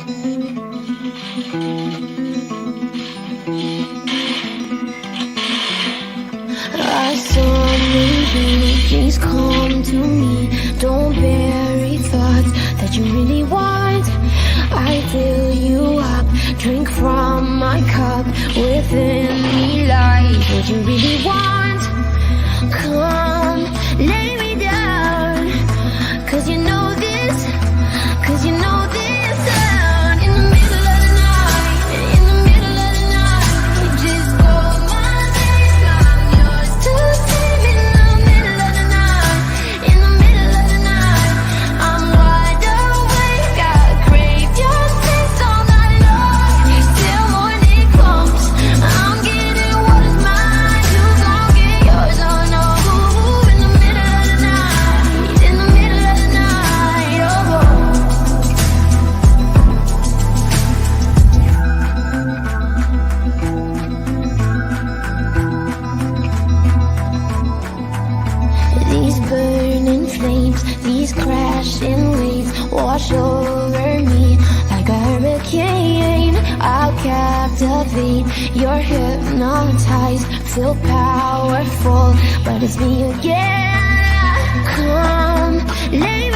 I summon you, please come to me. Don't bury thoughts that you really want. I fill you up, drink from my cup. Within me lies what you really want. Come, lay me down, 'cause you know this, 'cause you know this sound. In the middle of the night, in the middle of the night, just call my name, I'm yours to save. In the middle of the night, in the middle of the night, I'm wide awake, I crave your taste all night long, till morning comes. I'm getting what is mine, you gon' get yours, oh no. In the middle of the night, in the middle of the night, oh. These burning flames, these crashing waves wash over me like a hurricane. I'll captivate, you're hypnotized, feel powerful, but it's me again. Come, lay me